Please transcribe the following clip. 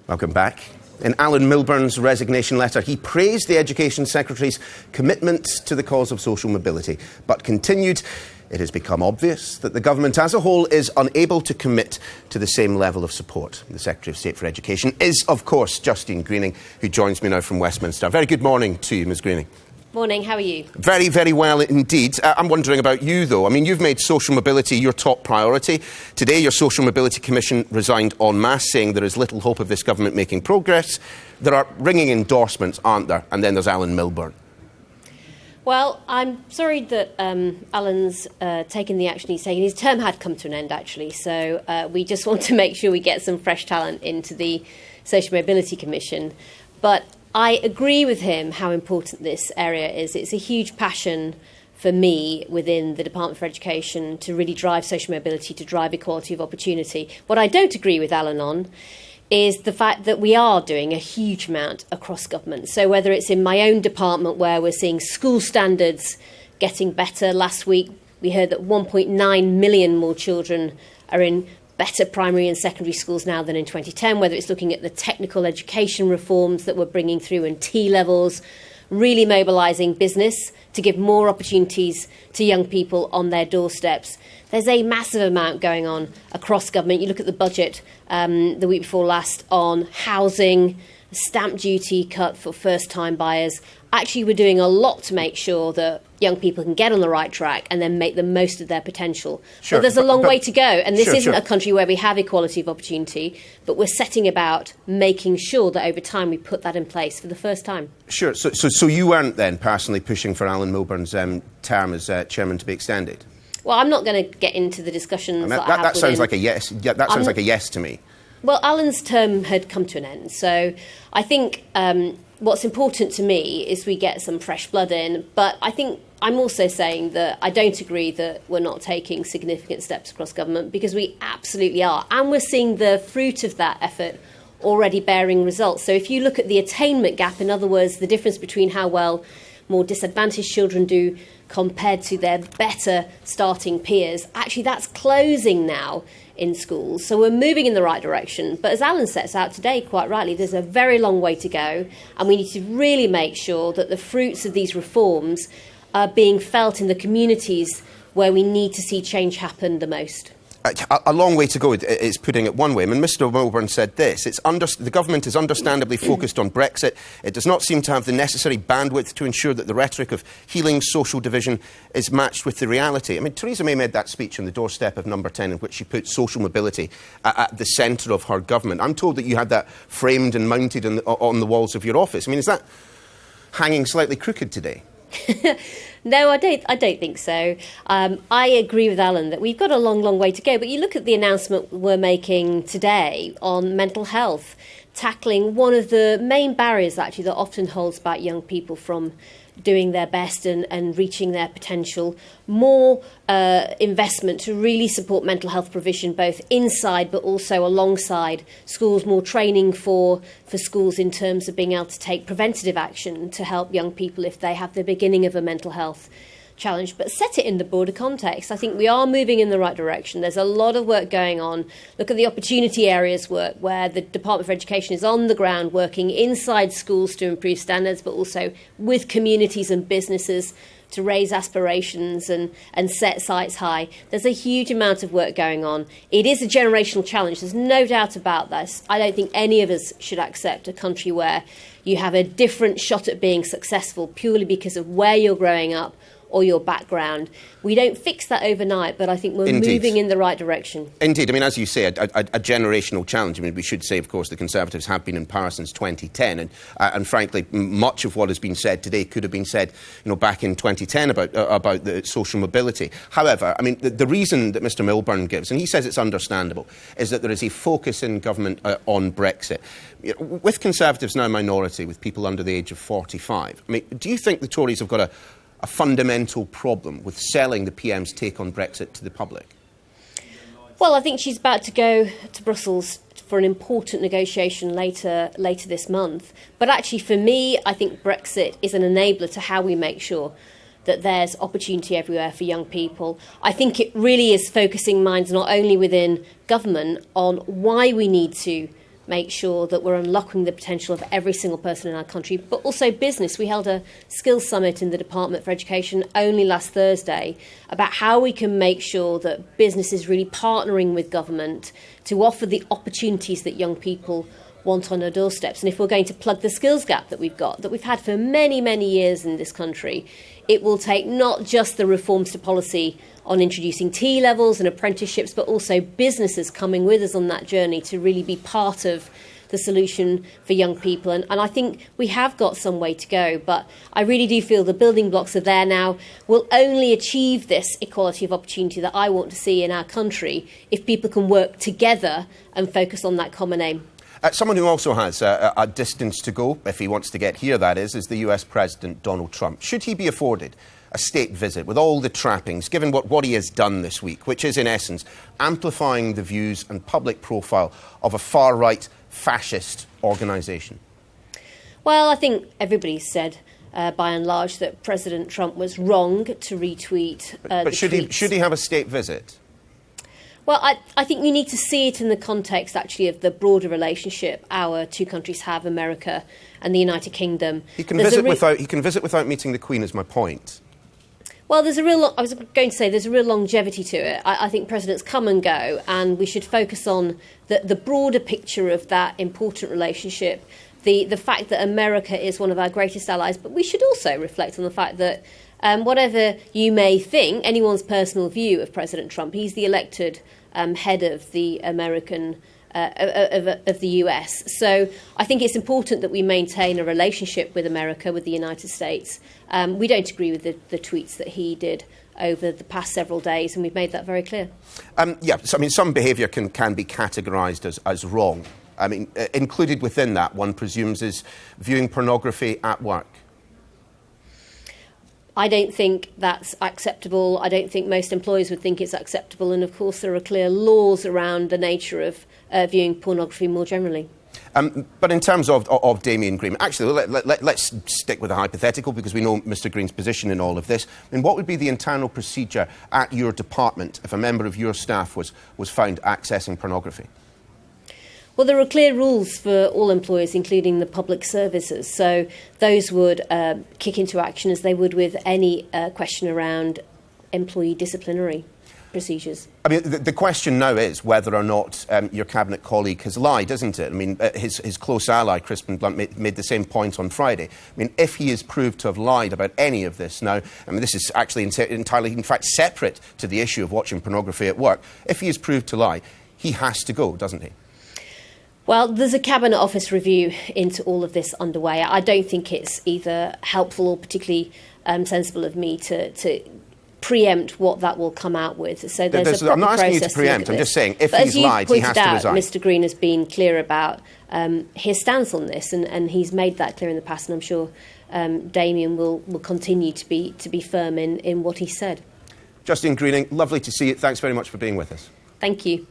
Welcome back. In Alan Milburn's resignation letter, he praised the Education Secretary's commitment to the cause of social mobility, but continued, it has become obvious that the government as a whole is unable to commit to the same level of support. The Secretary of State for Education is, of course, Justine Greening, who joins me now from Westminster. Very good morning to you, Ms Greening. Morning, how are you? Very, very well indeed. I'm wondering about you, though. I mean, you've made social mobility your top priority. Today, your Social Mobility Commission resigned en masse, saying there is little hope of this government making progress. There are ringing endorsements, aren't there? And then there's Alan Milburn. Well, I'm sorry that Alan's taken the action he's taken. His term had come to an end, actually, so we just want to make sure we get some fresh talent into the Social Mobility Commission. But I agree with him how important this area is. It's a huge passion for me within the Department for Education to really drive social mobility, to drive equality of opportunity. What I don't agree with Alan on is the fact that we are doing a huge amount across government. So whether it's in my own department where we're seeing school standards getting better. Last week we heard that 1.9 million more children are in better primary and secondary schools now than in 2010, whether it's looking at the technical education reforms that we're bringing through and T-levels, really mobilising business to give more opportunities to young people on their doorsteps. There's a massive amount going on across government. You look at the budget the week before last on housing, stamp duty cut for first-time buyers. Actually, we're doing a lot to make sure that young people can get on the right track and then make the most of their potential. Sure, but there's a long way to go, and this isn't sure. a country where we have equality of opportunity, but we're setting about making sure that over time we put that in place for the first time. Sure. So you weren't then personally pushing for Alan Milburn's term as chairman to be extended? Well, I'm not going to get into the discussions that sounds like a yes. Yeah, that sounds like a yes to me. Well, Alan's term had come to an end, so I think what's important to me is we get some fresh blood in, but I think I'm also saying that I don't agree that we're not taking significant steps across government, because we absolutely are, and we're seeing the fruit of that effort already bearing results. So if you look at the attainment gap, in other words, the difference between how well more disadvantaged children do compared to their better starting peers, actually that's closing now in schools. So we're moving in the right direction. But as Alan sets out today, quite rightly, there's a very long way to go, and we need to really make sure that the fruits of these reforms are being felt in the communities where we need to see change happen the most. A long way to go is putting it one way. I mean, Mr Milburn said this. The government is understandably focused on Brexit. It does not seem to have the necessary bandwidth to ensure that the rhetoric of healing social division is matched with the reality. I mean, Theresa May made that speech on the doorstep of Number 10 in which she put social mobility at the centre of her government. I'm told that you had that framed and mounted on the walls of your office. I mean, is that hanging slightly crooked today? No, I don't think so. I agree with Alan that we've got a long way to go. But you look at the announcement we're making today on mental health, tackling one of the main barriers, actually, that often holds back young people from doing their best and reaching their potential. More investment to really support mental health provision, both inside but also alongside schools, more training for schools in terms of being able to take preventative action to help young people if they have the beginning of a mental health challenge, but set it in the broader context. I think we are moving in the right direction. There's a lot of work going on. Look at the opportunity areas work, where the Department for Education is on the ground working inside schools to improve standards, but also with communities and businesses to raise aspirations and set sights high. There's a huge amount of work going on. It is a generational challenge. There's no doubt about this. I don't think any of us should accept a country where you have a different shot at being successful purely because of where you're growing up or your background. We don't fix that overnight, but I think we're moving in the right direction. Indeed. I mean, as you say, a generational challenge. I mean, we should say, of course, the Conservatives have been in power since 2010, and frankly, much of what has been said today could have been said, back in 2010 about the social mobility. However, I mean, the reason that Mr Milburn gives, and he says it's understandable, is that there is a focus in government on Brexit. With Conservatives now a minority, with people under the age of 45, I mean, do you think the Tories have got a fundamental problem with selling the PM's take on Brexit to the public? Well, I think she's about to go to Brussels for an important negotiation later this month. But actually, for me, I think Brexit is an enabler to how we make sure that there's opportunity everywhere for young people. I think it really is focusing minds not only within government on why we need to make sure that we're unlocking the potential of every single person in our country, but also business. We held a skills summit in the Department for Education only last Thursday about how we can make sure that business is really partnering with government to offer the opportunities that young people want on our doorsteps. And if we're going to plug the skills gap that we've got, that we've had for many, many years in this country, it will take not just the reforms to policy on introducing T-levels and apprenticeships, but also businesses coming with us on that journey to really be part of the solution for young people. And I think we have got some way to go, but I really do feel the building blocks are there now. We'll only achieve this equality of opportunity that I want to see in our country if people can work together and focus on that common aim. Someone who also has a distance to go, if he wants to get here, that is the US President Donald Trump. Should he be afforded a state visit with all the trappings, given what he has done this week, which is in essence amplifying the views and public profile of a far-right fascist organisation? Well, I think everybody's said, by and large, that President Trump was wrong to retweet But should he have a state visit? Well, I think we need to see it in the context, actually, of the broader relationship our two countries have, America and the United Kingdom. He can visit without meeting the Queen, is my point. Well, there's a real longevity to it. I think presidents come and go, and we should focus on the broader picture of that important relationship, the fact that America is one of our greatest allies, but we should also reflect on the fact that whatever you may think, anyone's personal view of President Trump, he's the elected head of the American of the US. So I think it's important that we maintain a relationship with America, with the United States. We don't agree with the tweets that he did over the past several days, and we've made that very clear. Some behaviour can be categorised as wrong. Included within that, one presumes, is viewing pornography at work. I don't think that's acceptable. I don't think most employers would think it's acceptable. And, of course, there are clear laws around the nature of viewing pornography more generally. But in terms of Damien Green, actually, let's stick with a hypothetical because we know Mr Green's position in all of this. What would be the internal procedure at your department if a member of your staff was found accessing pornography? Well, there are clear rules for all employers, including the public services. So those would kick into action as they would with any question around employee disciplinary procedures. The question now is whether or not your cabinet colleague has lied, isn't it? His close ally, Crispin Blunt, made the same point on Friday. If he is proved to have lied about any of this now, this is actually entirely, in fact, separate to the issue of watching pornography at work. If he is proved to lie, he has to go, doesn't he? Well, there's a Cabinet Office review into all of this underway. I don't think it's either helpful or particularly sensible of me to preempt what that will come out with. So there's a proper I'm not asking you to process preempt. I'm just saying, if he's lied, he has to resign. Mr Green has been clear about his stance on this, and he's made that clear in the past, and I'm sure Damien will continue to be firm in what he said. Justine Greening, lovely to see you. Thanks very much for being with us. Thank you.